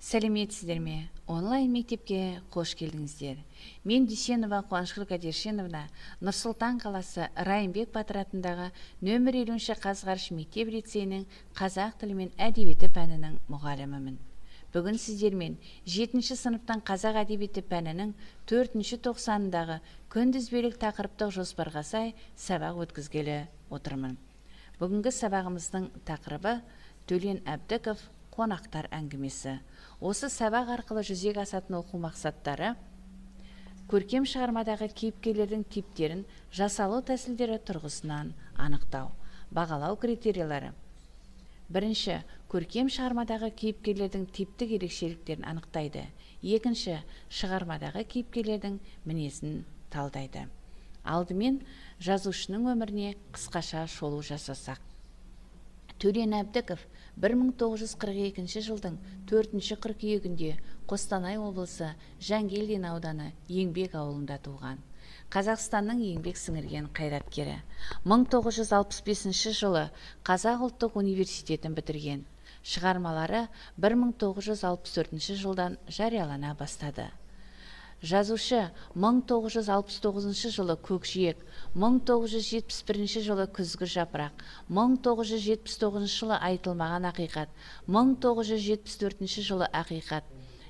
Сәлеметсіздер ме? Онлайн мектепке қош келдіңіздер. Мен Дүйсенова Қуанышгүл Кадешиновна, Нұр-Сұлтан қаласы Райымбек Батыр атындағы нөмір 50-ші Қазғарыш мектеп лицейінің қазақ тілі мен әдебиеті пәнінің мұғалімімін. Бүгін сіздермен 7-ші сыныптан қазақ әдебиеті пәнінің 4-ші тоқсанындағы күнтізбелік тақырыптық жоспарға сай сабақ өткізгелі отырмын. Бүгінгі сабағымыздың тақырыбы Төлен Әбдіков қонақтар әңгімесі. Осы сабақ арқылы жүзеге асатын оқу мақсаттары: көркем шығармадағы кейіпкерлердің типтерін жасалу тәсілдері тұрғысынан анықтау. Бағалау критериялары: бірінші, көркем шығармадағы кейіпкерлердің типтік ерекшеліктерін анықтайды. Екінші, шығармадағы кейіпкерлердің мінезін талдайды. Алдымен жазушының өміріне қысқаша шолу жасасақ. Төлен Әбдіков 1942 жылдың 4 қыркүйегінде Қостанай облысы Жангелдин ауданы Еңбек ауылында туған. Қазақстанның еңбек сіңірген қайраткері. 1965 жылы Қазақ ұлттық университетін бітірген. Шығармалары 1964 жылдан жариялана бастады. Жазушы 1969 жылы Көкжиек, 1971 жылы Күзгі жапырақ, 1979 жылы Айтылмаған ақиқат, 1974 жылы Ақиқат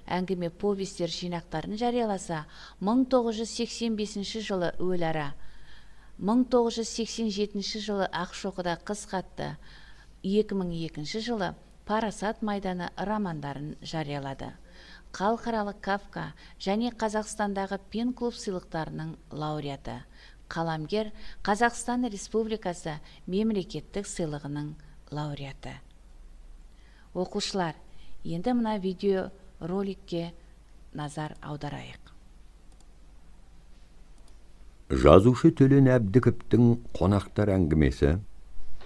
әңгіме повестер жинақтарын жарияласа, 1985 жылы Өлара, 1987 жылы Ақшоқыда қыз хатты, 2002 жылы Парасат майданы романдарын жариялады. Халықаралық Кафка және Қазақстандағы Пен клуб сыйлықтарының лауреаты. Қаламгер, Қазақстан Республикасы мемлекеттік сыйлығының лауреаты. Оқушылар, енді мына видео роликке назар аударайық. Жазушы Төлен Әбдіковтің қонақтар әңгімесі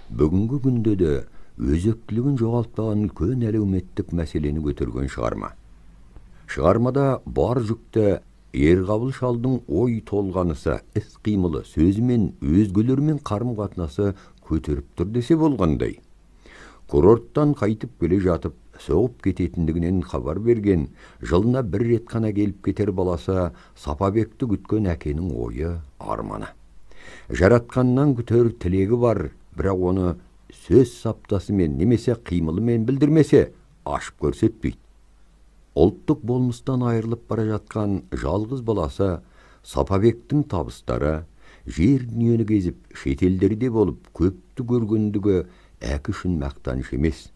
бүгінгі күнде де өзектілігін жоғалтпаған үлкен әлеуметтік мәселені көтерген шығарма. Шығармада бар жүкті Ерғабыл шалдың ой толғанысы, іс-қимылы, сөзімен өзгелермен қарым-қатынасы көтеріп тұр десе болғандай. Курорттан қайтып келе жатып, соғып кететіндігінен хабар берген, жылына бір рет қана келіп кетер баласы Сапабекті күткен әкенің ойы, арманы. Жаратқаннан күтер тілегі бар, бірақ оны сөз саптасымен немесе қимылымен білдірмесе, ашып көрсетпейді. Ұлттық болмыстан айырылып бара жатқан жалғыз баласы Сапабектің табыстары, жер дүниені кезіп, шетелдерде болып көпті көргендігі әкі үшін мақтаныш емес.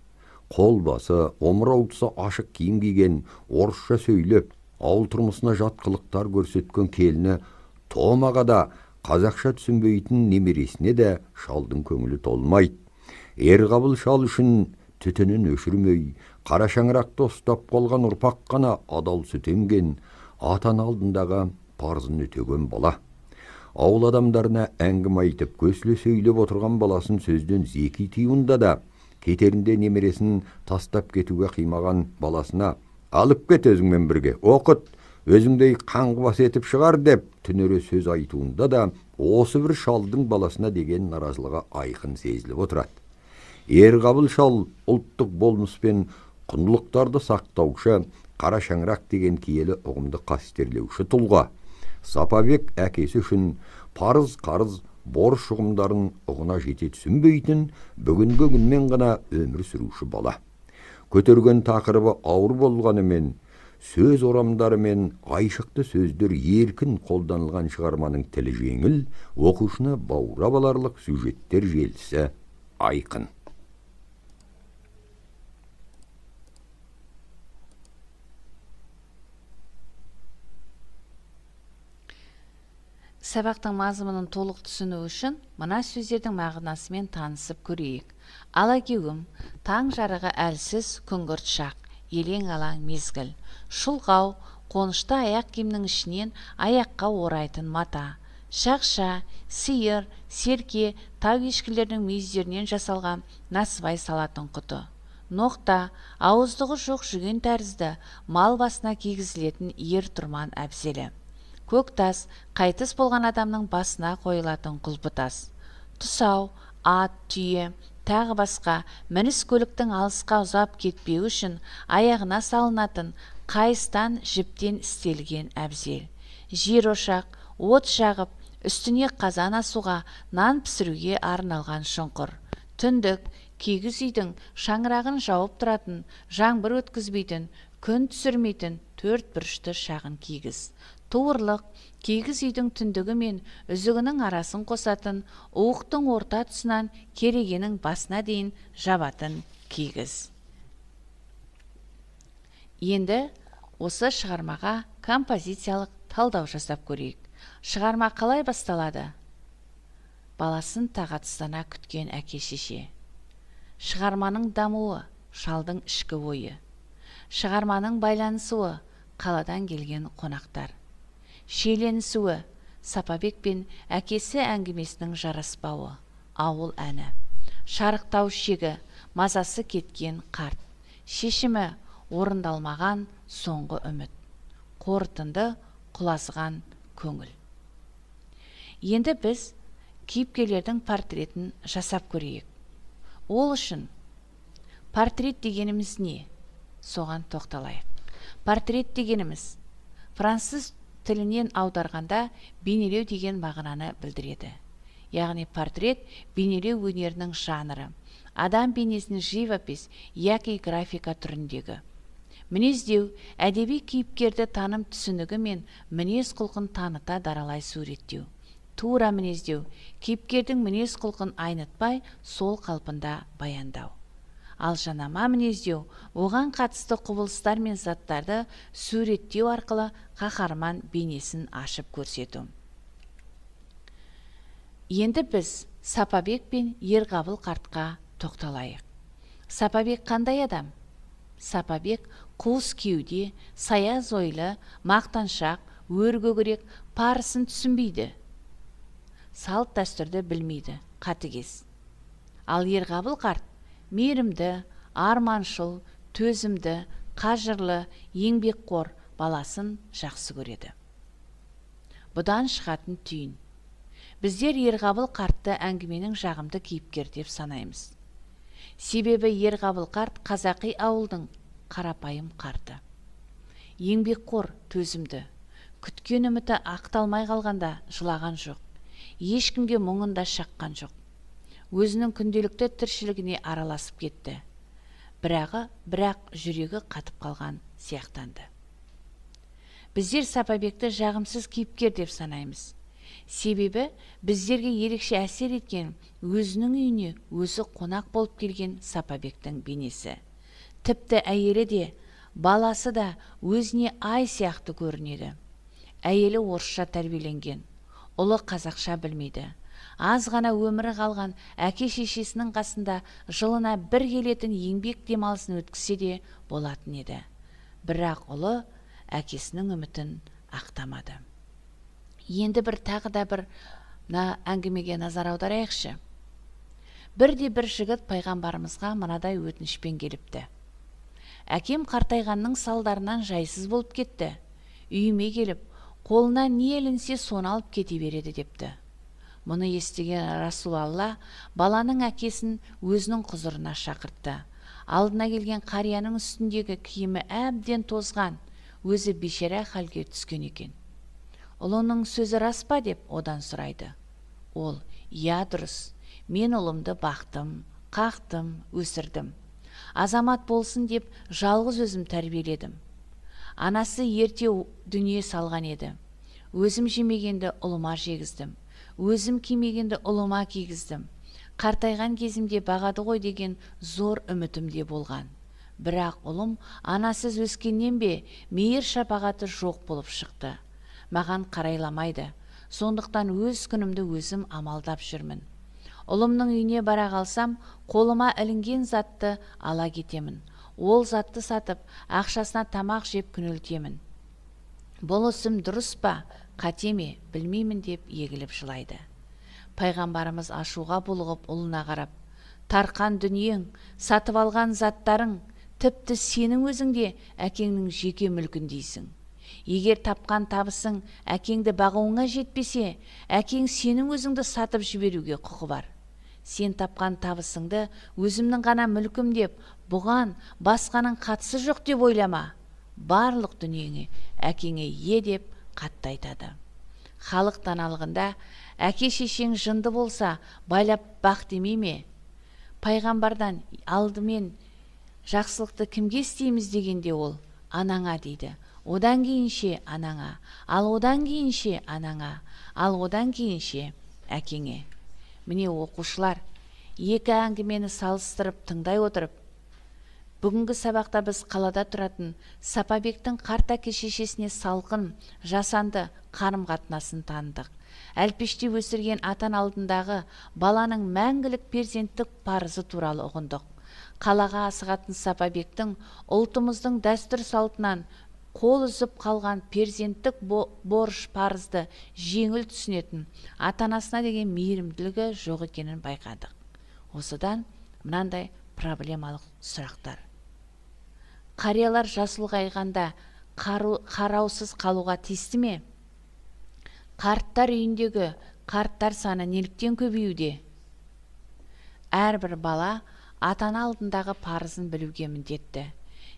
Қол басы, омырау тұсы ашық киім киген, орысша сөйлеп, ауыл тұрмысына жат қылықтар көрсеткен келіні Томаға да қазақша түсінбейтін немересіне де шалдың көңілі толмайды. Ерғабыл шал үшін түтінін өшірмей, қара шаңырақты ұстап қалған ұрпақ қана адал сүт емген, atan алдындағы парызын өтеген бала. Ауыл адамдарына әңгіме айтып, көсіле сөйлеп отырған баласын сөзден зеки тиюында да, кетерінде немересін тастап кетуге қимаған баласына алып кет өзіңмен бірге, оқыт, өзіңдей қаңғыбас етіп шығар деп түнере сөз айтуында да осы бір шалдың баласына деген наразылығы айқын сезіліп отырады. Ерғабыл шал ұлттық болмыспен құндылықтарды сақтаушы, қара шаңырақ деген киелі ұғымды қастерлеуші тұлға. Сапабек әкесі үшін парыз, қарыз, борыш ұғымдарын ұғына жете түсінбейтін, бүгінгі күнмен ғана өмір сүруші бала. Көтерген тақырыбы ауыр болғанымен, сөз орамдары мен айшықты сөздер еркін қолданылған шығарманың тілі жеңіл, оқушыны баурап аларлық сюжеттер желісі айқын. Сабақтың мазмұнын толық түсіну үшін мына сөздердің мағынасымен танысып көрейік. Алагеуім, таң жарығы әлсіз күңгірт шақ, елең алаң мезгіл. Шұлғау, қонышты аяқ киімнің ішінен аяққа орайтын мата. Шақша, сиыр, серке, тау ешкілердің мүйіздерінен жасалған насыбай салатын құты. Ноқта, ауыздығы жоқ жүген тәрізді, мал басына кигізілетін ер тұрман әбзелі. Көктас, қайтыс болған адамның басына қойылатын құлпытас. Тұсау, ат, түйе, тағы басқа мініс көліктің алысқа ұзап кетпеу үшін аяғына салынатын қайыстан жіптен істелген әбзел. Жер ошақ, от жағып, үстіне қазан асуға, нан пісіруге арналған шұңқыр. Түндік, кигіз үйдің шаңырағын жауып тұратын, жаңбыр өткізбейтін, күн түсірмейтін 4 бұрышты шағын кигіз. Туырлық, кигіз үйдің түндігі мен үзігінің арасын қосатын, уықтың орта тұсынан керегенің басына дейін жабатын кигіз. Енді осы шығармаға композициялық талдау жасап көрейік. Шығарма қалай басталады? Баласын тағатсыздана күткен әке-шеше. Шығарманың дамуы, шалдың ішкі ойы. Шығарманың байланысуы, қаладан келген қонақтар. Шиеленісуі, Сапабек пен әкесі әңгімесінің жараспауы, ауыл әні. Шарықтау шегі, мазасы кеткен қарт. Шешімі, орындалмаған соңғы үміт. Қорытынды, құлазыған көңіл. Енді біз кейіпкерлердің портретін жасап көрейік. Ол үшін портрет дегеніміз не? Соған тоқталайық. Портрет дегеніміз француз тілінен аударғанда бейнелеу деген мағынаны білдіреді. Яғни портрет бейнелеу өнерінің жанры. Адам бейнесін живопись яки графика түріндегі. Мінездеу, әдеби кейіпкерді таным түсінігі мен мінез құлқын таныта даралай суреттеу. Тура мінездеу, кейіпкердің мінез құлқын айнытпай, сол қалпында баяндау. Ал жанама мінездеу, оған қатысты құбылыстар мен заттарды суреттеу арқылы қаһарман бейнесін ашып көрсету. Енді біз Сапабек пен Ерғабыл қартқа тоқталайық. Сапабек қандай адам? Сапабек қуыс кеуде, саяз ойлы, мақтаншақ, өркөкірек, парысын түсінбейді. Салт дәстүрді білмейді, қатыгез. Ал Ерғабыл қарт мейірімді, арманшыл, төзімді, қажырлы, еңбекқор баласын жақсы көреді. Бұдан шығатын түйін. Біздер Ерғабыл қартты әңгіменің жағымды кейіпкер деп санаймыз. Себебі Ерғабыл қарт қазақи ауылдың қарапайым қарты. Еңбекқор, төзімді, күткен үміті ақталмай қалғанда жылаған жоқ. Ешкімге мұңында шаққан жоқ. Өзінің күнделікті тіршілігіне араласып кетті. Бірақ жүрегі қатып қалған сияқтанды. Біздер Сапабекті жағымсыз кейіпкер деп санаймыз. Себебі біздерге ерекше әсер еткен өзінің үйіне өзі қонақ болып келген Сапабектің бейнесі. Тіпті әйелі де, баласы да өзіне ай сияқты көрінеді. Әйелі орысша тәрбиеленген, ұлы қазақша білмейді. Аз ғана өмірі қалған әке-шешесінің қасында жылына бір келетін еңбек демалысын өткісе де болатын еді. Бірақ ұлы әкесінің үмітін ақтамады. Енді тағы да бір әңгімеге назар аударайықшы. Бір жігіт пайғамбарымызға мынадай өтінішпен келіпті. Әкем қартайғанның салдарынан жайсыз болып кетті. Үйіме келіп, қолына не ілінсе соны алып кете береді депті. Мұны естіген Расулалла баланың әкесін өзінің құзырына шақыртты. Алдына келген қарияның үстіндегі киімі әбден тозған, өзі бейшара халге түскен екен. Ұлының сөзі рас па деп одан сұрайды. Ол, «Я дұрыс, мен ұлымды бақтым, қақтым, өсірдім. Азамат болсын деп жалғыз өзім тәрбиеледім. Анасы ерте дүние салған еді. Өзім жемегенді ұлыма жегіздім. Өзім кимегенді ұлыма кигіздім. Қартайған кезімде бағады ғой деген зор үмітімде болған. Бірақ ұлым анасыз өскеннен бе мейір шапағаты жоқ болып шықты. Маған қарайламайды. Сондықтан өз күнімді өзім амалдап жүрмін. Ұлымның үйіне бара қалсам, қолыма ілінген затты ала кетемін. Ол затты сатып, ақшасына тамақ жеп күнелтемін. Бұл ісім дұрыс па, қате ме, білмеймін деп егіліп жылайды. Пайғамбарымыз ашуға булығып ұлына қарап, тарқан дүниең, сатып алған заттарың, тіпті сенің өзіңде әкеңнің жеке мүлкін дейсің. Егер тапқан табысың әкеңді бағуыңа жетпесе, әкең сенің өзіңді сатып жіберуге құқы бар. Сен тапқан табысыңды өзімнің ғана мүлкім деп, бұған басқаның қатысы жоқ деп ойлама. Барлық дүниеңе әкеңе ие деп қатты айтады. Халық даналығында әке шешең жынды болса, байлап бақ демей ме? Пайғамбардан алдымен жақсылықты кімге істейміз дегенде ол анаңа дейді. Одан кейінше анаңа, ал одан кейінше анаңа, ал одан кейінше әкеңе. Міне оқушылар, екі әңгімені салыстырып тыңдай отырып, бүгінгі сабақта біз қалада тұратын Сапабектің қарт әке шешесіне салқын, жасанды қарым-қатынасын таныдық. Әлпештеп өсірген атан алдындағы баланың мәңгілік перзенттік парызы туралы ұғындық. Қалаға асығатын Сапабектің ұлтымыздың дәстүр салтынан қол үзіп қалған перзенттік борыш парызды жеңіл түсінетін, ата-анасына деген мейірімділігі жоқ екенін байқадық. Осыдан мынандай проблемалық сұрақтар. Қариялар жасы ұлғайғанда қараусыз қалуға тиісті ме? Қарттар үйіндегі қарттар саны неліктен көбеюде? Әрбір бала ата-ана алдындағы парызын білуге міндетті.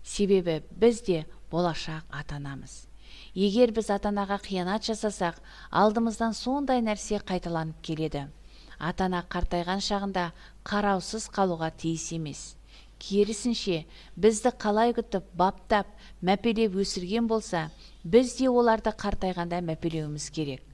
Себебі біз де болашақ ата-анамыз. Егер біз ата-анаға қиянат жасасақ, алдымыздан сондай нәрсе қайталанып келеді. Ата-ана қартайған шағында қараусыз қалуға тиіс емес. Керісінше, бізді қалай күтіп, баптап, мәпелеп өсірген болса, біз де оларды қартайғанда мәпелеуіміз керек.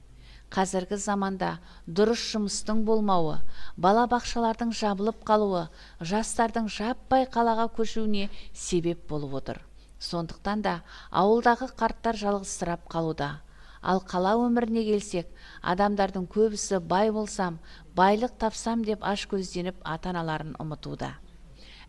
Қазіргі заманда дұрыс жұмыстың болмауы, бала бақшалардың жабылып қалуы, жастардың жаппай қалаға көшуіне себеп болып отыр. Сондықтан да ауылдағы қарттар жалғызсырап қалуда. Ал қала өміріне келсек, адамдардың көбісі бай болсам, байлық тапсам деп аш көзденіп ата-аналарын ұмытуда.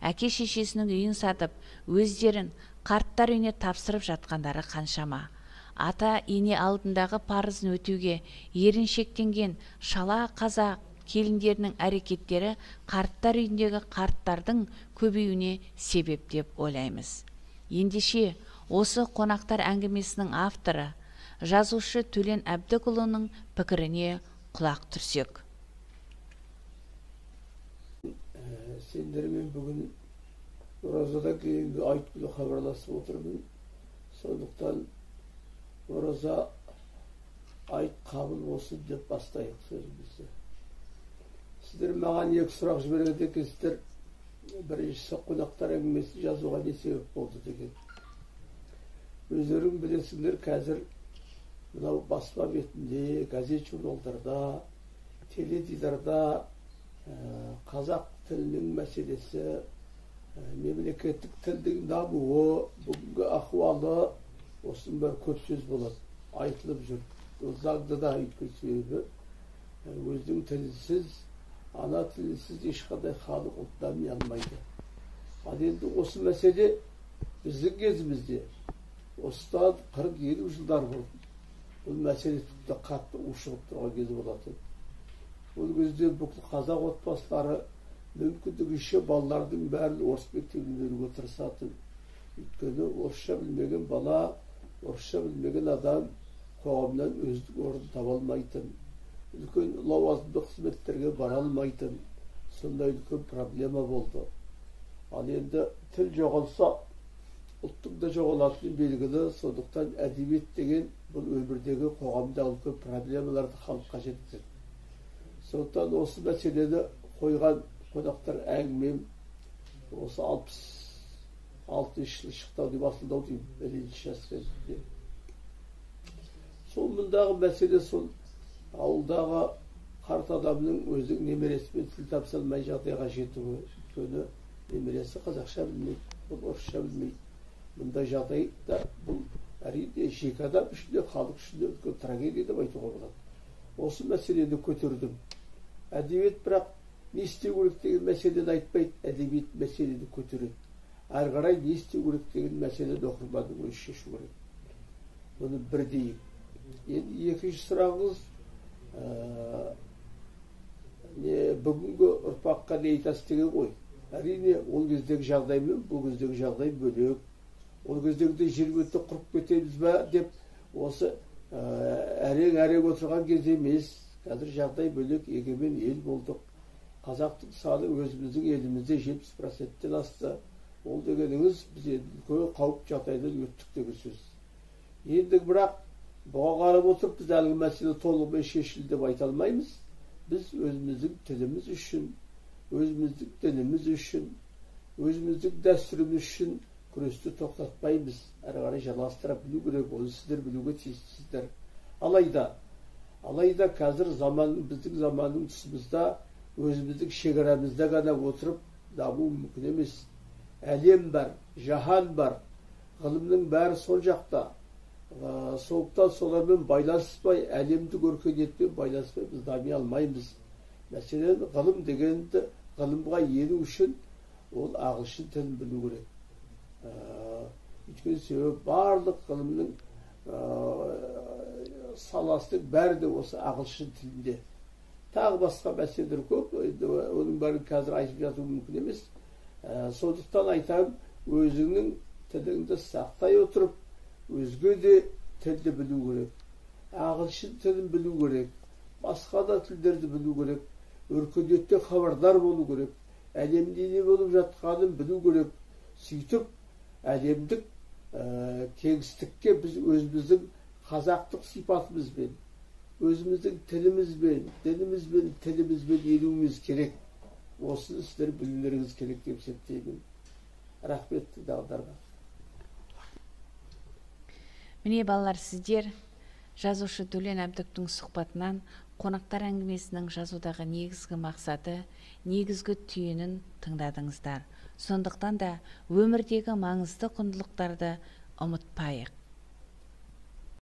Әке шешесінің үйін сатып, өздерін қарттар үйіне тапсырып жатқандары қаншама. Ата ене алдындағы парызын өтеуге еріншектенген шала қазақ келіндерінің әрекеттері қарттар үйіндегі қарттардың көбеюіне себеп деп ойлаймыз. Ендеше, осы қонақтар әңгімесінің авторы, жазушы Төлен Әбдікұлының пікіріне құлақ түрсек. Сендермен бүгін оразадан кейінгі айт күні хабарласып отырмын. Сондықтан ораза айт қабыл болсын деп бастайық сөзімізді. Сіздер маған екі сұрақ жіберген екенсіздер. Біріншісі қонақтар әңгімесін жазуға не себеп болды деген. Өздерің білесіңдер, қазір мынау баспа бетінде, газет журналдарда, теледидарда қазақ тілінің мәселесі, мемлекеттік тілдің дамуы, бүгінгі ахуалы, осының бәрі көп сөз болады, айтылып жүр. Заңда да айтқан себебі өзінің тілінсіз, ана тілінсіз ешқандай халық ұлт дами алмайды. Ал енді осы мәселе біздің кезімізде осыдан 40-50 жылдар бұрын бұл мәселе тіпті қатты ушығып тұрған кезі болатын. Ол кезде бүкіл қазақ отбасылары мүмкіндігінше балалардың бәрін орыс мектебіне беруге тырысатын. Өйткені орысша білмеген бала, орысша білмеген адам қоғамнан өздік орын таба алмайтын, үлкен лауазымды қызметтерге бара алмайтын, сондай үлкен проблема болды. Ал енді тіл жоғалса, ұлттың да жоғалатыны белгілі. Сондықтан әдебиет деген бұл өмірдегі қоғамда үлкен проблемаларды халыққа жеткізеді. Сондықтан осы мәселені қойған қонақтар әңгімем осы 66 жыл шықты деп асылдау деймін, 50 жас кезінде. Сол мұндағы мәселе сол ауылдағы қарт адамның өзінің немересімен тіл табыса алмай жағдайға жетуі. Өйткені немересі қазақша білмейді, бұл орысша білмейді. Мұндай жағдайда бұл әрине жеке адам үшін де халық үшін де үлкен трагедия деп айтуға болады. Осы мәселені көтердім. Әдебиет бірақ не істеу керек деген мәселені айтпайды, әдебиет мәселені көтереді. Әрі қарай не істеу керек деген мәселені оқырманның өзі шешу керек. Бұны бір дейін. Енді екінші сұрағыңыз, бүгінгі ұрпаққа не айтасыз деген ғой. Әрине ол кездегі жағдай мен бұл кездегі жағдай бөлек. Ол кездегіде жер бетті құрып кетеміз ба деп осы әрең отырған кез емес. Қазір жағдай бөлек, егемен ел болдық. қазақтың саны өзіміздің елімізде 70%-тен асты. Ол дегеніңіз біз үлкен қауіп жағдайдан өттік деген сөз. Енді бірақ бұға қарап отырып біз әлгі мәселе толығымен шешілді деп айта алмаймыз. Біз өзіміздің тіліміз үшін, өзіміздің дініміз үшін, өзіміздің дәстүріміз үшін күресті тоқтатпаймыз. Әрі қарай жалғастыра білу керек, оны сіздер білуге тиіссіздер. Алайда қазір біздің заманның тұсымызда өзіміздің шекарамызда ғана отырып даму мүмкін емес. Әлем бар, жаһан бар, ғылымның бәрі сол жақта. Сондықтан солармен байланыспай, әлемдік өркениетпен байланыспай біз дами алмаймыз. Мәселен, ғылым дегенді ғылымға ену үшін ол ағылшын тілін білу керек. Өйткені себебі барлық ғылымның саласының бәрі де осы ағылшын тілінде. Тағы басқа мәселелер көп, оның бәрін қазір айтып жату мүмкін емес. Сондықтан айтам, өзіңнің тіліңді сақтай отырып, өзге де тілді білу керек. Ағылшын тілін білу керек, басқа да тілдерді білу керек, өркениеттен хабардар болу керек, әлемде не болып жатқанын білу керек. Сөйтіп, әлемдік кеңістікке біз өзіміздің қазақтық сипатымызбен, өзіміздің тілімізбен, дінімізбен, тілімізбен енуіміз керек. Осыны сіздер білулеріңіз керек деп есептеймін. Рахмет тыңдағандарға. Міне балалар, сіздер жазушы Төлен Әбдіктің сұхбатынан қонақтар әңгімесінің жазудағы негізгі мақсаты, негізгі түйінін тыңдадыңыздар. Сондықтан да өмірдегі маңызды құндылықтарды ұмытпайық.